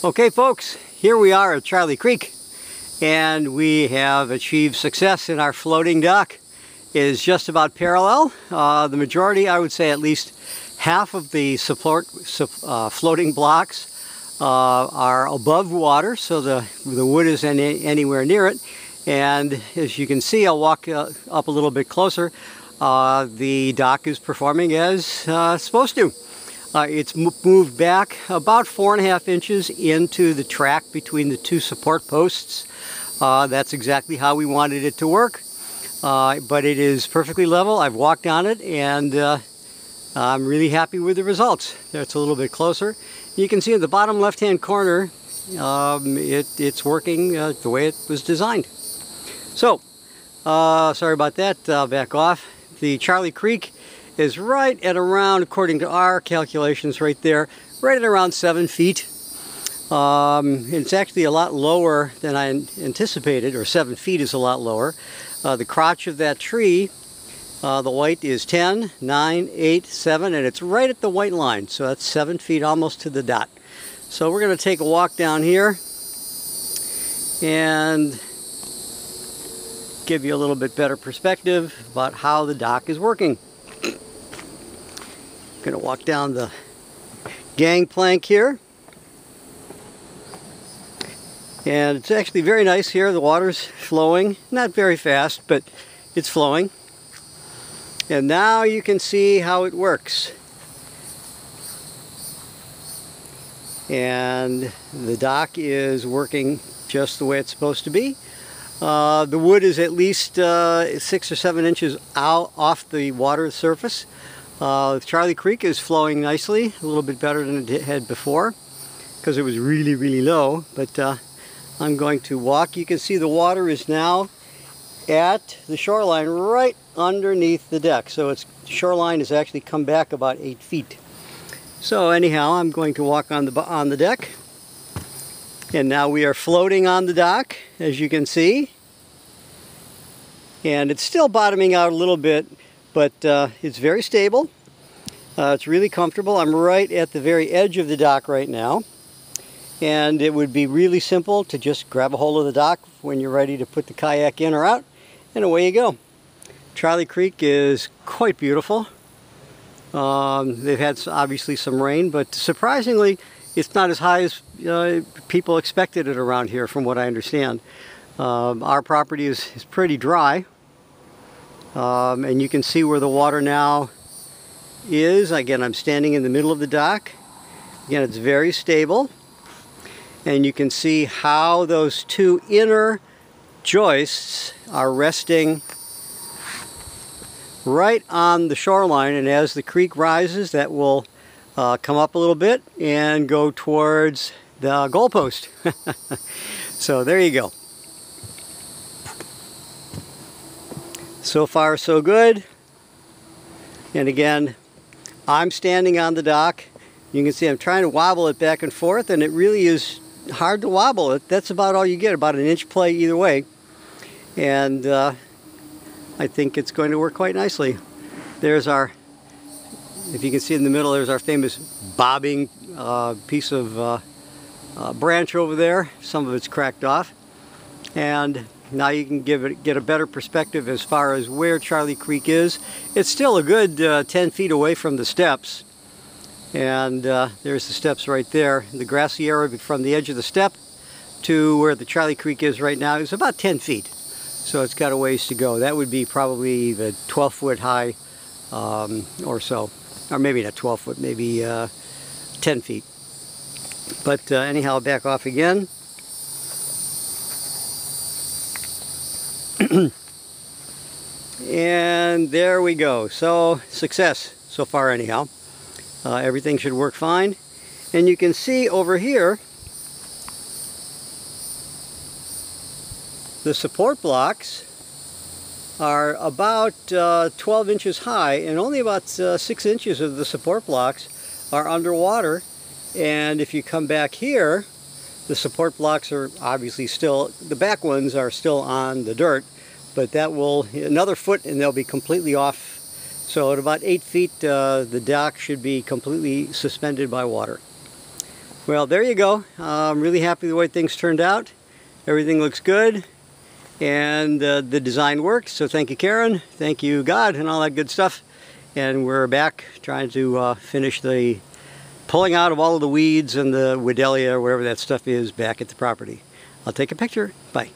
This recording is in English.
Okay folks, here we are at Charlie Creek and we have achieved success in our floating dock. It is just about parallel. The majority, I would say at least half of the floating blocks are above water, so the wood isn't anywhere near it. And as you can see, I'll walk up a little bit closer. The dock is performing as supposed to. It's moved back about 4.5 inches into the track between the two support posts. That's exactly how we wanted it to work. But it is perfectly level. I've walked on it and I'm really happy with the results. It's a little bit closer. You can see in the bottom left hand corner it's working the way it was designed. So, sorry about that, back off. The Charlie Creek is right at around, according to our calculations right there, right at around 7 feet. It's actually a lot lower than I anticipated, or 7 feet is a lot lower. The crotch of that tree, the white is 10, 9, 8, 7, and it's right at the white line, so that's 7 feet almost to the dot. So we're going to take a walk down here and give you a little bit better perspective about how the dock is working. Going to walk down the gangplank here, and it's actually very nice here. The water's flowing, not very fast, but it's flowing. And now you can see how it works. And the dock is working just the way it's supposed to be. The wood is at least 6 or 7 inches out off the water surface. Charlie Creek is flowing nicely, a little bit better than it had before because it was really low, but I'm going to walk. You can see the water is now at the shoreline right underneath the deck, so its shoreline has actually come back about 8 feet. So anyhow, I'm going to walk on the deck, and now we are floating on the dock, as you can see, and it's still bottoming out a little bit, but it's very stable. It's really comfortable. I'm right at the very edge of the dock right now, and it would be really simple to just grab a hold of the dock when you're ready to put the kayak in or out, and away you go. Charlie Creek is quite beautiful. They've had obviously some rain, but surprisingly it's not as high as people expected it around here, from what I understand. Our property is pretty dry. And you can see where the water now is. Again, I'm standing in the middle of the dock. Again, it's very stable. And you can see how those two inner joists are resting right on the shoreline. And as the creek rises, that will come up a little bit and go towards the goalpost. So there you go. So far so good. And again, I'm standing on the dock. You can see I'm trying to wobble it back and forth, and it really is hard to wobble it. That's about all you get, about an inch play either way. And I think it's going to work quite nicely. There's our, if you can see in the middle, there's our famous bobbing piece of branch over there. Some of it's cracked off. And now you can get a better perspective as far as where Charlie Creek is. It's still a good 10 feet away from the steps. And there's the steps right there. The grassy area from the edge of the step to where the Charlie Creek is right now is about 10 feet. So it's got a ways to go. That would be probably the 12 foot high or so. Or maybe not 12 foot, maybe 10 feet. But anyhow, back off again. And there we go. So success so far anyhow. Everything should work fine. And you can see over here the support blocks are about 12 inches high, and only about 6 inches of the support blocks are underwater. And if you come back here, the support blocks are obviously still, the back ones are still on the dirt, but that will, another foot and they'll be completely off. So at about 8 feet, the dock should be completely suspended by water. Well, there you go. I'm really happy with the way things turned out. Everything looks good, and the design works. So thank you, Karen. Thank you, God, and all that good stuff. And we're back trying to finish the pulling out of all of the weeds and the Wedelia or whatever that stuff is back at the property. I'll take a picture. Bye.